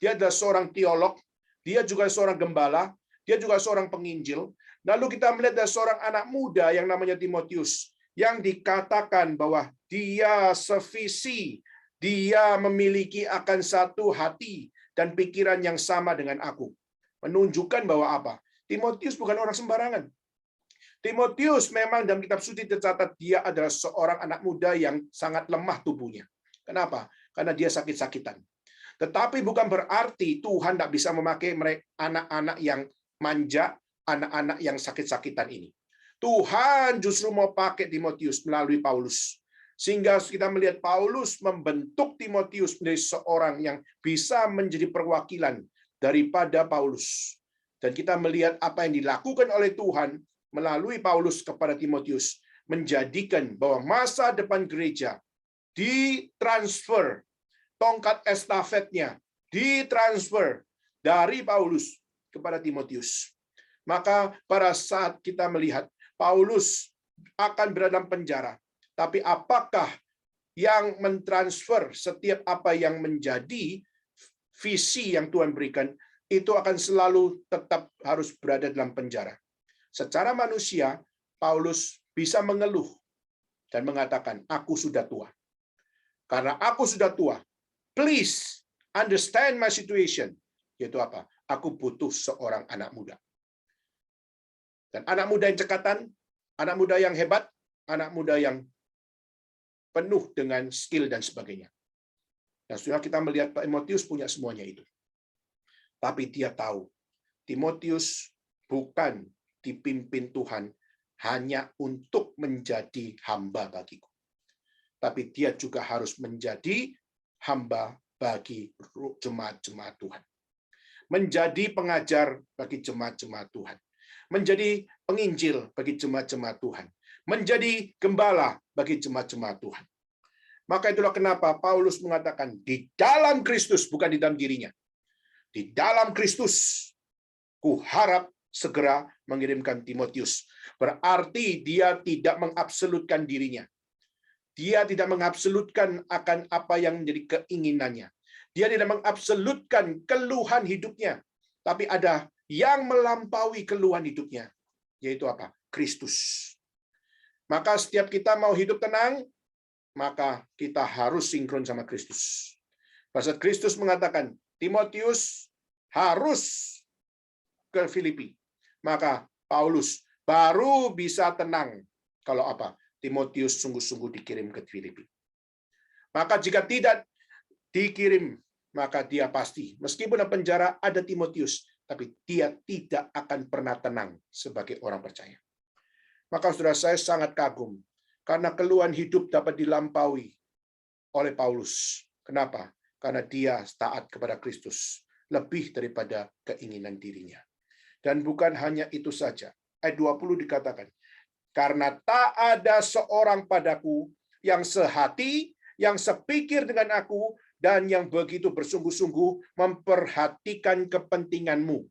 dia adalah seorang teolog, dia juga seorang gembala, dia juga seorang penginjil. Lalu kita melihat ada seorang anak muda yang namanya Timotius, yang dikatakan bahwa dia sevisi, dia memiliki akan satu hati dan pikiran yang sama dengan aku. Menunjukkan bahwa apa? Timotius bukan orang sembarangan. Timotius memang dalam kitab suci tercatat dia adalah seorang anak muda yang sangat lemah tubuhnya. Kenapa? Karena dia sakit-sakitan. Tetapi bukan berarti Tuhan tidak bisa memakai mereka anak-anak yang manja, anak-anak yang sakit-sakitan ini. Tuhan justru mau pakai Timotius melalui Paulus. Sehingga kita melihat Paulus membentuk Timotius menjadi seorang yang bisa menjadi perwakilan daripada Paulus. Dan kita melihat apa yang dilakukan oleh Tuhan melalui Paulus kepada Timotius, menjadikan bahwa masa depan gereja ditransfer, tongkat estafetnya ditransfer dari Paulus kepada Timotius. Maka pada saat kita melihat Paulus akan berada dalam penjara, tapi apakah yang mentransfer setiap apa yang menjadi visi yang Tuhan berikan, itu akan selalu tetap harus berada dalam penjara. Secara manusia, Paulus bisa mengeluh dan mengatakan, aku sudah tua. Karena aku sudah tua, please understand my situation. Yaitu apa? Aku butuh seorang anak muda. Dan anak muda yang cekatan, anak muda yang hebat, anak muda yang penuh dengan skill dan sebagainya. Dan setelah kita melihat Timotius punya semuanya itu. Tapi dia tahu, Timotius bukan dipimpin Tuhan hanya untuk menjadi hamba bagiku. Tapi dia juga harus menjadi hamba bagi jemaat-jemaat Tuhan. Menjadi pengajar bagi jemaat-jemaat Tuhan. Menjadi penginjil bagi jemaat-jemaat Tuhan. Menjadi gembala bagi jemaat-jemaat Tuhan. Maka itulah kenapa Paulus mengatakan, di dalam Kristus, bukan di dalam dirinya. Di dalam Kristus, ku harap segera mengirimkan Timotius. Berarti dia tidak mengabsolutkan dirinya. Dia tidak mengabsolutkan akan apa yang menjadi keinginannya. Dia tidak mengabsolutkan keluhan hidupnya. Tapi ada yang melampaui keluhan hidupnya. Yaitu apa? Kristus. Maka setiap kita mau hidup tenang, maka kita harus sinkron sama Kristus. Pada saat Kristus mengatakan, Timotius harus ke Filipi. Maka Paulus baru bisa tenang kalau apa? Timotius sungguh-sungguh dikirim ke Filipi. Maka jika tidak dikirim, maka dia pasti, meskipun dalam penjara ada Timotius, tapi dia tidak akan pernah tenang sebagai orang percaya. Maka saudara, saya sangat kagum karena keluhan hidup dapat dilampaui oleh Paulus. Kenapa? Karena dia taat kepada Kristus lebih daripada keinginan dirinya. Dan bukan hanya itu saja. Ayat 20 dikatakan, karena tak ada seorang padaku yang sehati, yang sepikir dengan aku, dan yang begitu bersungguh-sungguh memperhatikan kepentinganmu.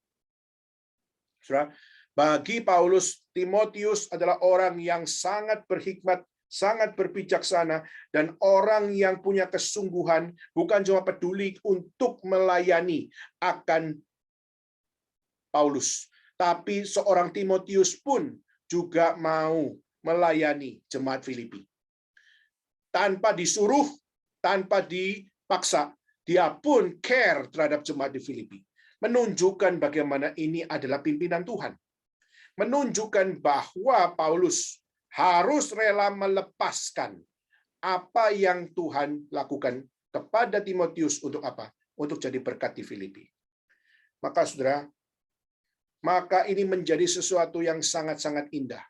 Saudara, bagi Paulus, Timotius adalah orang yang sangat berhikmat, sangat berbijaksana, dan orang yang punya kesungguhan, bukan cuma peduli untuk melayani akan Paulus, tapi seorang Timotius pun juga mau melayani jemaat Filipi. Tanpa disuruh, tanpa dipaksa, dia pun care terhadap jemaat di Filipi. Menunjukkan bagaimana ini adalah pimpinan Tuhan. Menunjukkan bahwa Paulus harus rela melepaskan apa yang Tuhan lakukan kepada Timotius untuk apa? Untuk jadi berkat di Filipi. Maka saudara, maka ini menjadi sesuatu yang sangat-sangat indah,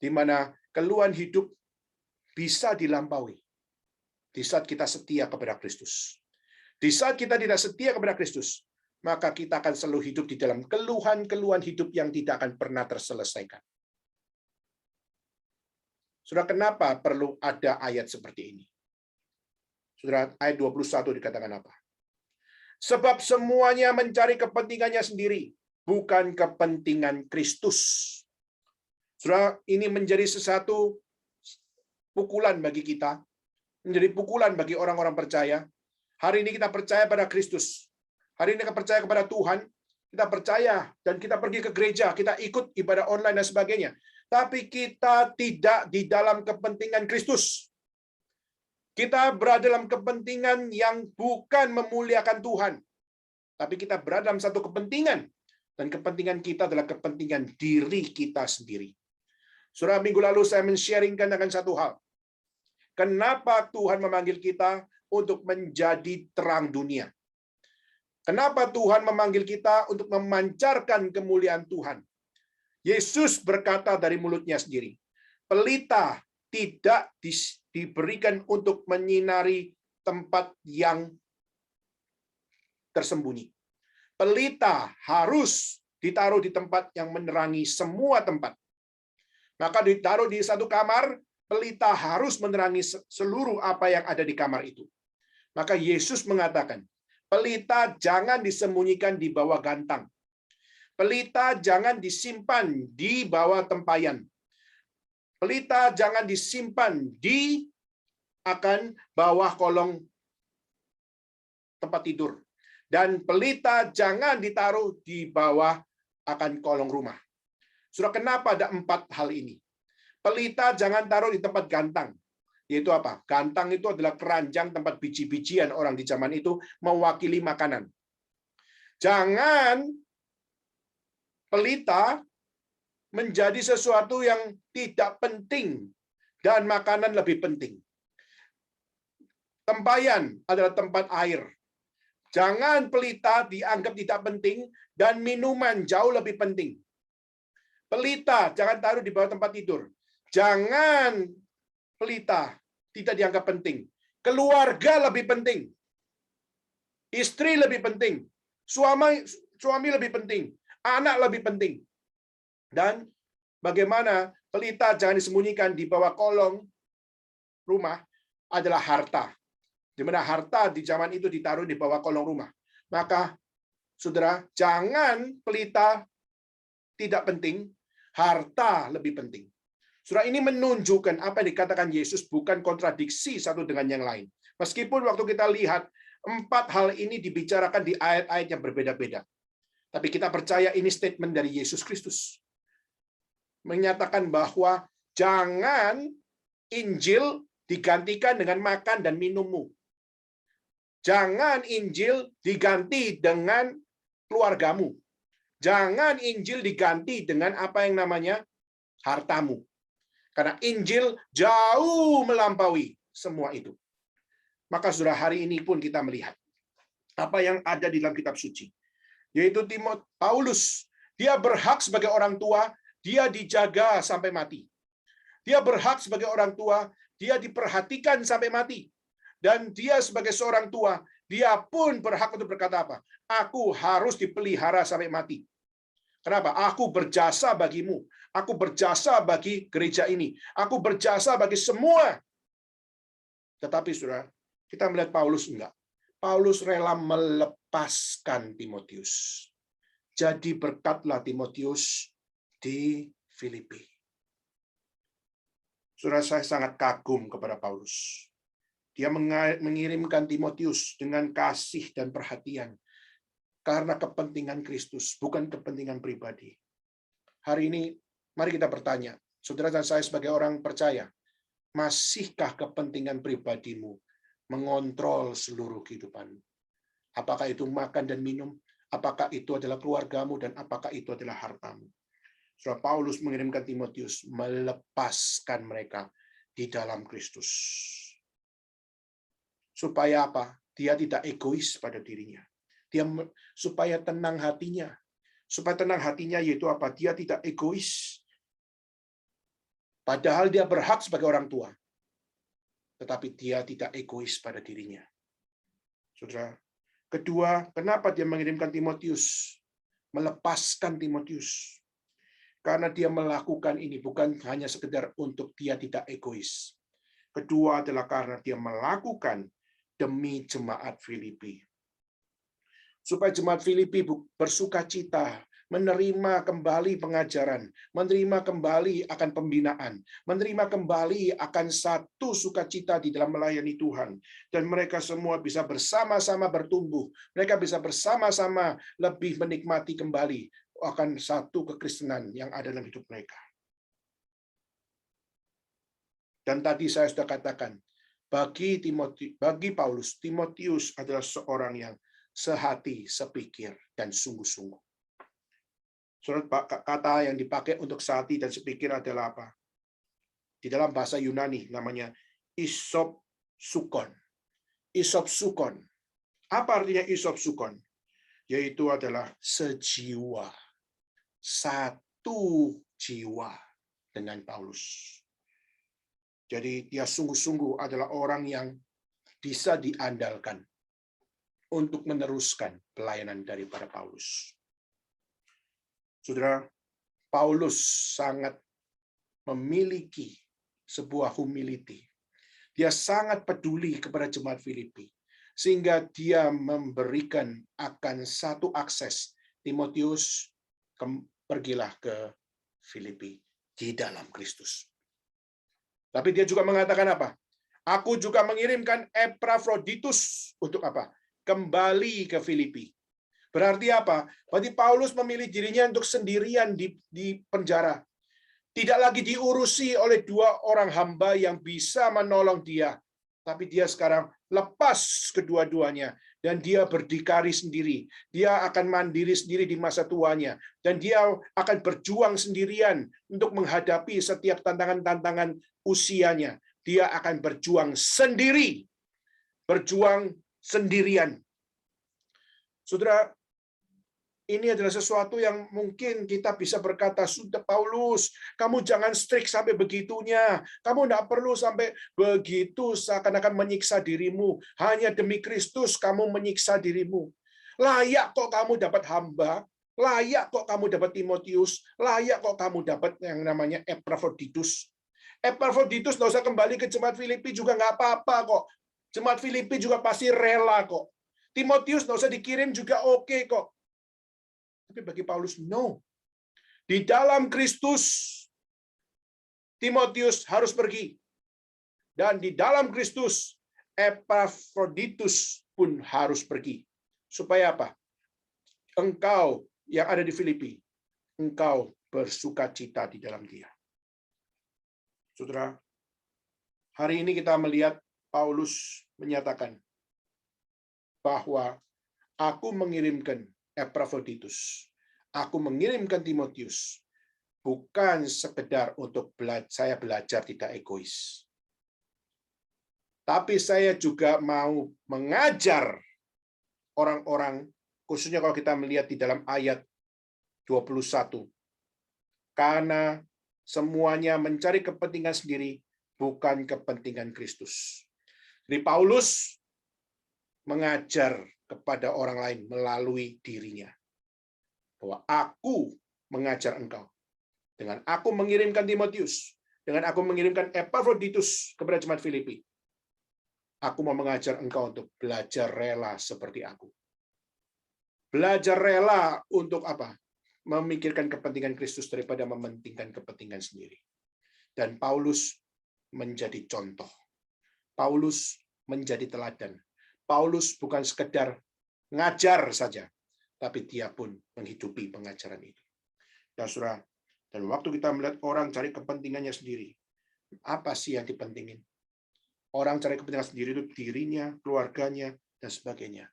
di mana keluhan hidup bisa dilampaui di saat kita setia kepada Kristus. Di saat kita tidak setia kepada Kristus, maka kita akan selalu hidup di dalam keluhan-keluhan hidup yang tidak akan pernah terselesaikan. Saudara, kenapa perlu ada ayat seperti ini? Saudara, ayat 21 dikatakan apa? Sebab semuanya mencari kepentingannya sendiri, bukan kepentingan Kristus. Saudara, ini menjadi sesuatu pukulan bagi kita, menjadi pukulan bagi orang-orang percaya. Hari ini kita percaya pada Kristus. Hari ini kita percaya kepada Tuhan, kita percaya dan kita pergi ke gereja, kita ikut ibadah online dan sebagainya. Tapi kita tidak di dalam kepentingan Kristus. Kita berada dalam kepentingan yang bukan memuliakan Tuhan. Tapi kita berada dalam satu kepentingan. Dan kepentingan kita adalah kepentingan diri kita sendiri. Saudara, minggu lalu saya men-sharingkan akan satu hal. Kenapa Tuhan memanggil kita untuk menjadi terang dunia? Kenapa Tuhan memanggil kita untuk memancarkan kemuliaan Tuhan? Yesus berkata dari mulutnya sendiri, pelita tidak diberikan untuk menyinari tempat yang tersembunyi. Pelita harus ditaruh di tempat yang menerangi semua tempat. Maka ditaruh di satu kamar, pelita harus menerangi seluruh apa yang ada di kamar itu. Maka Yesus mengatakan, pelita jangan disembunyikan di bawah gantang. Pelita jangan disimpan di bawah tempayan. Pelita jangan disimpan di akan bawah kolong tempat tidur. Dan pelita jangan ditaruh di bawah akan kolong rumah. Saudara, kenapa ada 4 hal ini? Pelita jangan taruh di tempat gantang. Yaitu apa? Gantang itu adalah keranjang tempat biji-bijian orang di zaman itu, mewakili makanan. Jangan pelita menjadi sesuatu yang tidak penting dan makanan lebih penting. Tempayan adalah tempat air. Jangan pelita dianggap tidak penting dan minuman jauh lebih penting. Pelita jangan taruh di bawah tempat tidur. Jangan pelita tidak dianggap penting. Keluarga lebih penting. Istri lebih penting. Suami lebih penting. Anak lebih penting. Dan bagaimana pelita jangan disembunyikan di bawah kolong rumah adalah harta. Di mana harta di zaman itu ditaruh di bawah kolong rumah. Maka, saudara, jangan pelita tidak penting, harta lebih penting. Saudara, ini menunjukkan apa yang dikatakan Yesus bukan kontradiksi satu dengan yang lain. Meskipun waktu kita lihat 4 hal ini dibicarakan di ayat-ayat yang berbeda-beda. Tapi kita percaya ini statement dari Yesus Kristus. Menyatakan bahwa jangan Injil digantikan dengan makan dan minummu. Jangan Injil diganti dengan keluargamu. Jangan Injil diganti dengan apa yang namanya hartamu. Karena Injil jauh melampaui semua itu. Maka sudah hari ini pun kita melihat apa yang ada di dalam kitab suci. Yaitu Paulus. Dia berhak sebagai orang tua, dia dijaga sampai mati. Dia berhak sebagai orang tua, dia diperhatikan sampai mati. Dan dia sebagai seorang tua, dia pun berhak untuk berkata apa? Aku harus dipelihara sampai mati. Kenapa? Aku berjasa bagimu. Aku berjasa bagi gereja ini. Aku berjasa bagi semua. Tetapi saudara, kita melihat Paulus enggak. Paulus rela melepaskan Timotius. Jadi berkatlah Timotius di Filipi. Saudara, saya sangat kagum kepada Paulus. Dia mengirimkan Timotius dengan kasih dan perhatian karena kepentingan Kristus, bukan kepentingan pribadi. Hari ini, mari kita bertanya, saudara dan saya sebagai orang percaya, masihkah kepentingan pribadimu mengontrol seluruh kehidupanmu? Apakah itu makan dan minum? Apakah itu adalah keluargamu? Dan apakah itu adalah hartamu? Saudara, Paulus mengirimkan Timotius melepaskan mereka di dalam Kristus. Supaya apa? Dia tidak egois pada dirinya. Dia supaya tenang hatinya. Supaya tenang hatinya yaitu apa? Dia tidak egois. Padahal dia berhak sebagai orang tua. Tetapi dia tidak egois pada dirinya. Saudara, kedua, kenapa dia mengirimkan Timotius? Melepaskan Timotius. Karena dia melakukan ini bukan hanya sekedar untuk dia tidak egois. Kedua adalah karena dia melakukan demi jemaat Filipi. Supaya jemaat Filipi bersuka cita, menerima kembali pengajaran, menerima kembali akan pembinaan, menerima kembali akan satu sukacita di dalam melayani Tuhan. Dan mereka semua bisa bersama-sama bertumbuh. Mereka bisa bersama-sama lebih menikmati kembali akan satu kekristenan yang ada dalam hidup mereka. Dan tadi saya sudah katakan, bagi Paulus, Timotius adalah seorang yang sehati, sepikir, dan sungguh-sungguh. Kata yang dipakai untuk sehati dan sepikir adalah apa? Di dalam bahasa Yunani namanya isopsukon. Isopsukon. Apa artinya isopsukon? Yaitu adalah sejiwa. Satu jiwa dengan Paulus. Jadi dia sungguh-sungguh adalah orang yang bisa diandalkan untuk meneruskan pelayanan daripada Paulus. Saudara, Paulus sangat memiliki sebuah humility. Dia sangat peduli kepada jemaat Filipi, sehingga dia memberikan akan satu akses. Timotius, pergilah ke Filipi di dalam Kristus. Tapi dia juga mengatakan apa? Aku juga mengirimkan Epaphroditus untuk apa? Kembali ke Filipi. Berarti apa? Berarti Paulus memilih dirinya untuk sendirian di penjara. Tidak lagi diurusi oleh dua orang hamba yang bisa menolong dia. Tapi dia sekarang lepas kedua-duanya. Dan dia berdikari sendiri. Dia akan mandiri sendiri di masa tuanya. Dan dia akan berjuang sendirian untuk menghadapi setiap tantangan-tantangan usianya. Dia akan berjuang sendiri. Berjuang sendirian. Saudara, ini adalah sesuatu yang mungkin kita bisa berkata, sudah Paulus, kamu jangan strict sampai begitunya. Kamu tidak perlu sampai begitu seakan-akan menyiksa dirimu. Hanya demi Kristus kamu menyiksa dirimu. Layak kok kamu dapat hamba. Layak kok kamu dapat Timotius. Layak kok kamu dapat yang namanya Epaphroditus. Epaphroditus tidak usah kembali ke jemaat Filipi juga nggak apa-apa kok. Jemaat Filipi juga pasti rela kok. Timotius tidak usah dikirim juga oke kok. Tapi bagi Paulus, no. Di dalam Kristus, Timotius harus pergi. Dan di dalam Kristus, Epaphroditus pun harus pergi. Supaya apa? Engkau yang ada di Filipi, engkau bersukacita di dalam dia. Saudara, hari ini kita melihat Paulus menyatakan bahwa aku mengirimkan Epaphroditus. Aku mengirimkan Timotius bukan sekedar untuk saya belajar tidak egois. Tapi saya juga mau mengajar orang-orang, khususnya kalau kita melihat di dalam ayat 21. Karena semuanya mencari kepentingan sendiri, bukan kepentingan Kristus. Jadi Paulus mengajar kepada orang lain melalui dirinya. Bahwa aku mengajar engkau. Dengan aku mengirimkan Timotius. Dengan aku mengirimkan Epaphroditus kepada jemaat Filipi. Aku mau mengajar engkau untuk belajar rela seperti aku. Belajar rela untuk apa? Memikirkan kepentingan Kristus daripada mementingkan kepentingan sendiri. Dan Paulus menjadi contoh. Paulus menjadi teladan. Paulus bukan sekedar ngajar saja, tapi dia pun menghidupi pengajaran itu. Dan saudara, dan waktu kita melihat orang cari kepentingannya sendiri, apa sih yang dipentingin? Orang cari kepentingan sendiri itu dirinya, keluarganya, dan sebagainya.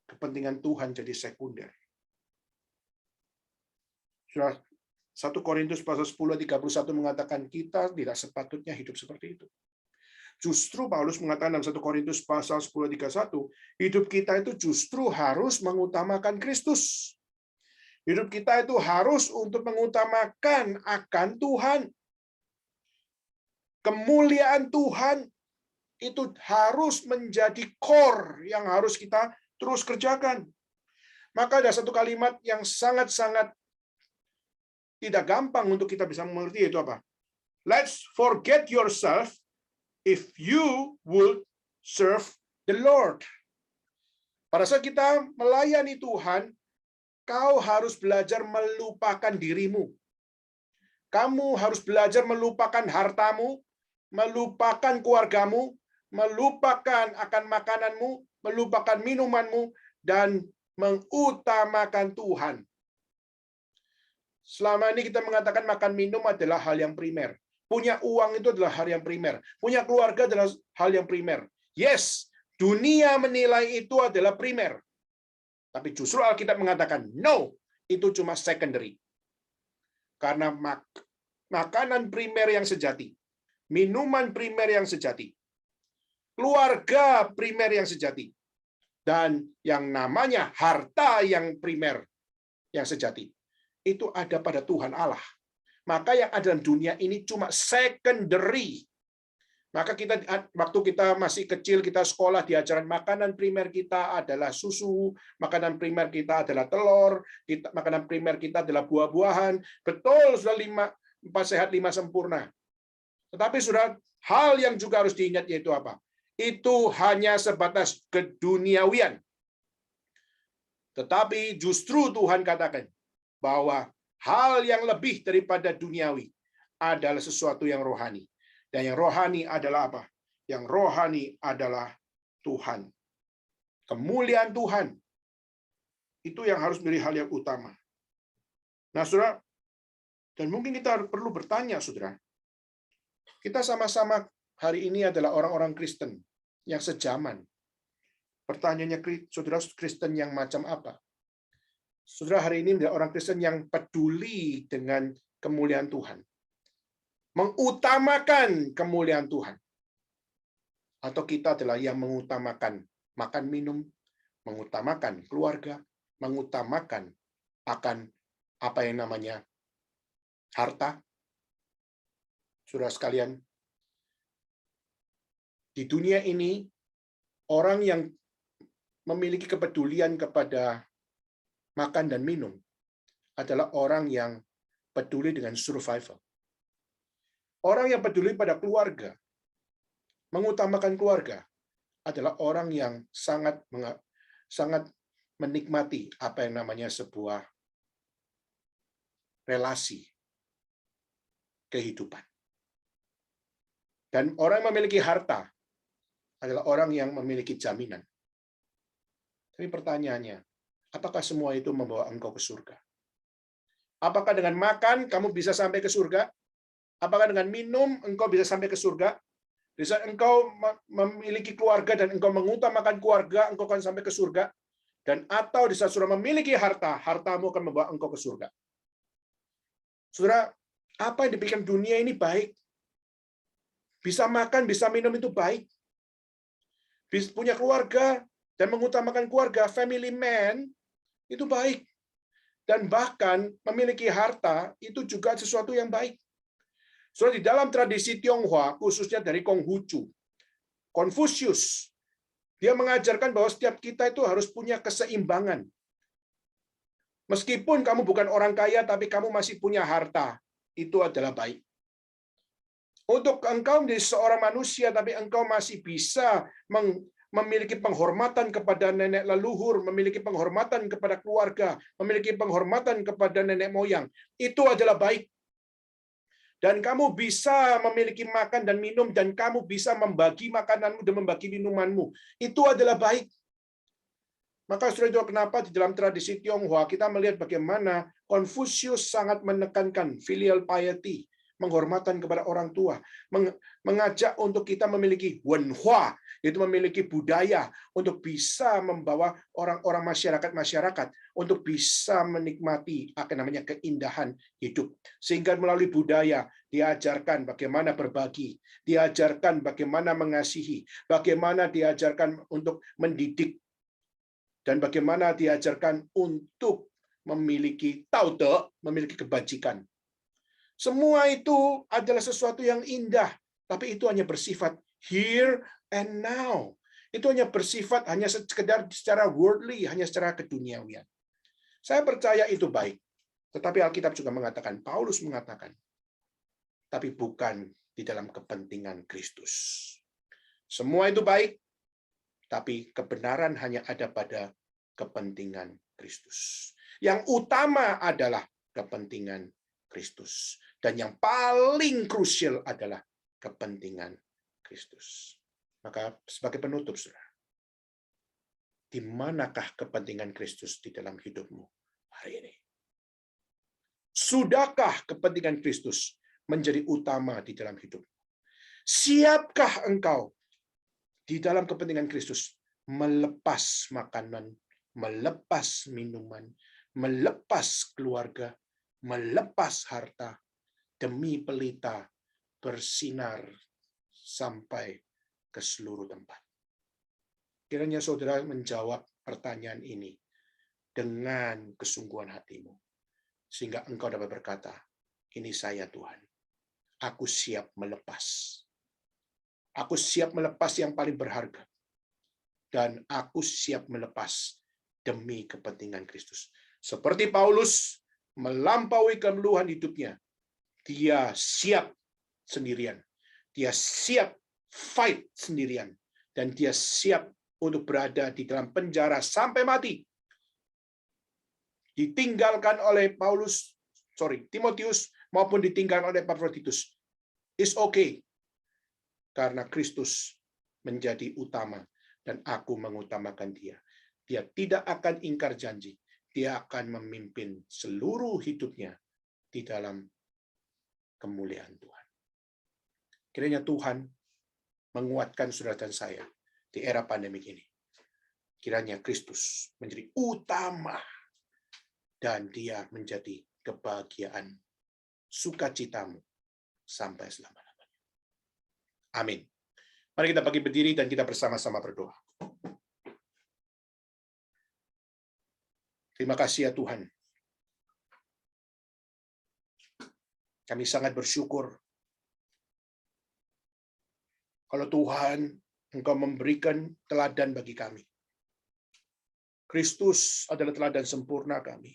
Kepentingan Tuhan jadi sekunder. Saudara, 1 Korintus pasal 10:31 mengatakan kita tidak sepatutnya hidup seperti itu. Justru Paulus mengatakan dalam 1 Korintus pasal 10:31, hidup kita itu justru harus mengutamakan Kristus. Hidup kita itu harus untuk mengutamakan akan Tuhan. Kemuliaan Tuhan itu harus menjadi core yang harus kita terus kerjakan. Maka ada satu kalimat yang sangat-sangat tidak gampang untuk kita bisa mengerti, itu apa? Let's forget yourself if you would serve the Lord. Pada saat kita melayani Tuhan, kau harus belajar melupakan dirimu. Kamu harus belajar melupakan hartamu, melupakan keluargamu, melupakan akan makananmu, melupakan minumanmu, dan mengutamakan Tuhan. Selama ini kita mengatakan makan minum adalah hal yang primer. Punya uang itu adalah hal yang primer. Punya keluarga adalah hal yang primer. Yes, dunia menilai itu adalah primer. Tapi justru Alkitab mengatakan, no, itu cuma secondary. Karena makanan primer yang sejati, minuman primer yang sejati, keluarga primer yang sejati, dan yang namanya harta yang primer yang sejati, itu ada pada Tuhan Allah. Maka yang ada dalam dunia ini cuma secondary. Maka waktu kita masih kecil, kita sekolah diajaran makanan primer kita adalah susu, makanan primer kita adalah telur, makanan primer kita adalah buah-buahan. Betul, sudah 4 sehat 5 sempurna. Tetapi sudah hal yang juga harus diingat yaitu apa? Itu hanya sebatas keduniawian. Tetapi justru Tuhan katakan bahwa hal yang lebih daripada duniawi adalah sesuatu yang rohani. Dan yang rohani adalah apa? Yang rohani adalah Tuhan. Kemuliaan Tuhan. Itu yang harus menjadi hal yang utama. Nah, saudara, dan mungkin kita perlu bertanya, saudara. Kita sama-sama hari ini adalah orang-orang Kristen yang sejaman. Pertanyaannya, saudara, Kristen yang macam apa? Saudara, hari ini adalah orang Kristen yang peduli dengan kemuliaan Tuhan. Mengutamakan kemuliaan Tuhan. Atau kita adalah yang mengutamakan makan minum, mengutamakan keluarga, mengutamakan akan apa yang namanya harta. Saudara sekalian, di dunia ini orang yang memiliki kepedulian kepada makan dan minum adalah orang yang peduli dengan survival. Orang yang peduli pada keluarga, mengutamakan keluarga, adalah orang yang sangat menikmati apa yang namanya sebuah relasi kehidupan. Dan orang yang memiliki harta adalah orang yang memiliki jaminan. Tapi pertanyaannya, apakah semua itu membawa engkau ke surga? Apakah dengan makan kamu bisa sampai ke surga? Apakah dengan minum engkau bisa sampai ke surga? Di saat engkau memiliki keluarga dan engkau mengutamakan keluarga, engkau akan sampai ke surga. Dan atau di saat sudah memiliki harta, hartamu akan membawa engkau ke surga. Saudara, apa yang dipikirkan dunia ini baik. Bisa makan, bisa minum itu baik. Bisa punya keluarga dan mengutamakan keluarga, family man, itu baik. Dan bahkan memiliki harta itu juga sesuatu yang baik. So, di dalam tradisi Tionghoa, khususnya dari Konghucu, Konfusius, dia mengajarkan bahwa setiap kita itu harus punya keseimbangan. Meskipun kamu bukan orang kaya, tapi kamu masih punya harta, itu adalah baik. Untuk engkau menjadi seorang manusia, tapi engkau masih bisa memiliki penghormatan kepada nenek leluhur, memiliki penghormatan kepada keluarga, memiliki penghormatan kepada nenek moyang, itu adalah baik. Dan kamu bisa memiliki makan dan minum, dan kamu bisa membagi makananmu dan membagi minumanmu. Itu adalah baik. Maka saudara itu kenapa di dalam tradisi Tionghoa kita melihat bagaimana Konfusius sangat menekankan filial piety, penghormatan kepada orang tua, mengajak untuk kita memiliki wenhua, yaitu memiliki budaya untuk bisa membawa orang-orang masyarakat untuk bisa menikmati namanya keindahan hidup. Sehingga melalui budaya diajarkan bagaimana berbagi, diajarkan bagaimana mengasihi, bagaimana diajarkan untuk mendidik, dan bagaimana diajarkan untuk memiliki taute, memiliki kebajikan. Semua itu adalah sesuatu yang indah, tapi itu hanya bersifat here and now. Itu hanya bersifat hanya sekedar secara worldly, hanya secara keduniawian. Saya percaya itu baik. Tetapi Alkitab juga mengatakan, Paulus mengatakan, tapi bukan di dalam kepentingan Kristus. Semua itu baik, tapi kebenaran hanya ada pada kepentingan Kristus. Yang utama adalah kepentingan Kristus. Dan yang paling krusial adalah kepentingan Kristus. Maka sebagai penutup, saudara, di manakah kepentingan Kristus di dalam hidupmu hari ini? Sudahkah kepentingan Kristus menjadi utama di dalam hidupmu? Siapkah engkau di dalam kepentingan Kristus melepas makanan, melepas minuman, melepas keluarga, melepas harta, demi pelita bersinar sampai ke seluruh tempat? Kiranya saudara menjawab pertanyaan ini dengan kesungguhan hatimu, sehingga engkau dapat berkata, ini saya Tuhan, aku siap melepas. Aku siap melepas yang paling berharga. Dan aku siap melepas demi kepentingan Kristus. Seperti Paulus melampaui kemeluhan hidupnya, dia siap sendirian. Dia siap fight sendirian. Dan dia siap untuk berada di dalam penjara sampai mati. Ditinggalkan oleh Timotius maupun ditinggalkan oleh Epaphroditus. It's okay. Karena Kristus menjadi utama dan aku mengutamakan dia. Dia tidak akan ingkar janji. Dia akan memimpin seluruh hidupnya di dalam kemuliaan Tuhan. Kiranya Tuhan menguatkan saudara dan saya di era pandemi ini. Kiranya Kristus menjadi utama dan dia menjadi kebahagiaan sukacitamu sampai selama-lamanya. Amin. Mari kita bagi berdiri dan kita bersama-sama berdoa. Terima kasih ya Tuhan. Kami sangat bersyukur kalau Tuhan Engkau memberikan teladan bagi kami. Kristus adalah teladan sempurna kami.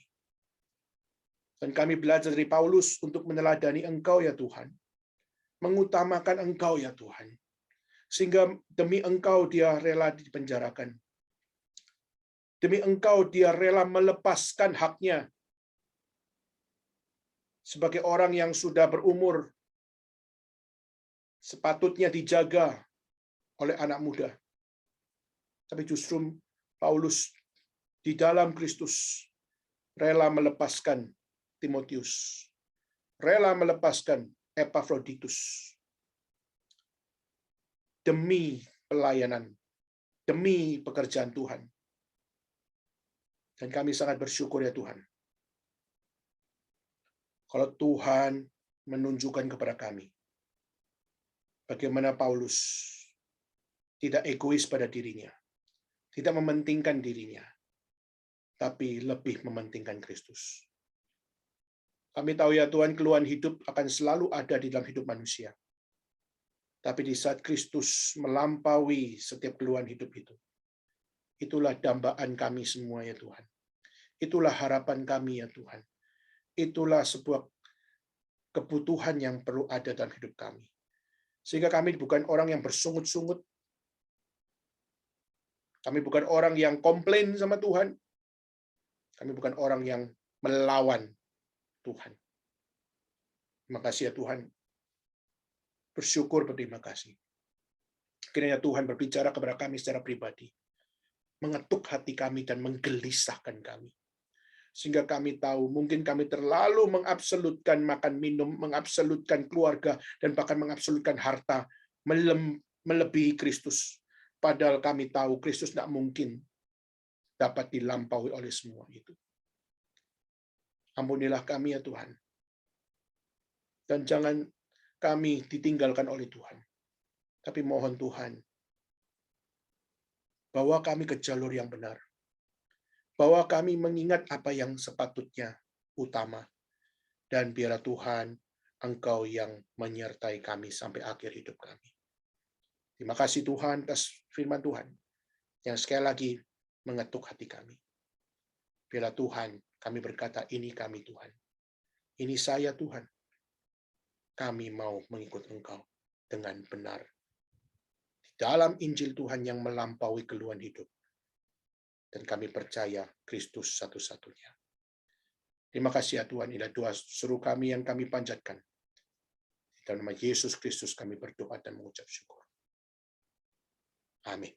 Dan kami belajar dari Paulus untuk meneladani Engkau ya Tuhan. Mengutamakan Engkau ya Tuhan. Sehingga demi Engkau dia rela dipenjarakan. Demi Engkau dia rela melepaskan haknya. Sebagai orang yang sudah berumur, sepatutnya dijaga oleh anak muda. Tapi justru Paulus di dalam Kristus rela melepaskan Timotius, rela melepaskan Epaphroditus demi pelayanan, demi pekerjaan Tuhan. Dan kami sangat bersyukur ya Tuhan. Kalau Tuhan menunjukkan kepada kami bagaimana Paulus tidak egois pada dirinya, tidak mementingkan dirinya, tapi lebih mementingkan Kristus. Kami tahu ya Tuhan, keluhan hidup akan selalu ada di dalam hidup manusia. Tapi di saat Kristus melampaui setiap keluhan hidup itu, itulah dambaan kami semua ya Tuhan. Itulah harapan kami ya Tuhan. Itulah sebuah kebutuhan yang perlu ada dalam hidup kami. Sehingga kami bukan orang yang bersungut-sungut. Kami bukan orang yang komplain sama Tuhan. Kami bukan orang yang melawan Tuhan. Terima kasih ya Tuhan. Bersyukur, berterima kasih. Kiranya Tuhan berbicara kepada kami secara pribadi. Mengetuk hati kami dan menggelisahkan kami. Sehingga kami tahu, mungkin kami terlalu mengabsolutkan makan minum, mengabsolutkan keluarga, dan bahkan mengabsolutkan harta, melebihi Kristus. Padahal kami tahu Kristus tidak mungkin dapat dilampaui oleh semua itu. Ampunilah kami ya Tuhan. Dan jangan kami ditinggalkan oleh Tuhan. Tapi mohon Tuhan, bawa kami ke jalur yang benar. Bahwa kami mengingat apa yang sepatutnya utama. Dan biarlah Tuhan, Engkau yang menyertai kami sampai akhir hidup kami. Terima kasih Tuhan atas firman Tuhan, yang sekali lagi mengetuk hati kami. Biarlah Tuhan, kami berkata, ini kami Tuhan. Ini saya Tuhan. Kami mau mengikut Engkau dengan benar. Di dalam Injil Tuhan yang melampaui keluhan hidup. Dan kami percaya Kristus satu-satunya. Terima kasih ya Tuhan, inilah doa seru kami yang kami panjatkan. Di dalam nama Yesus Kristus kami berdoa dan mengucap syukur. Amin.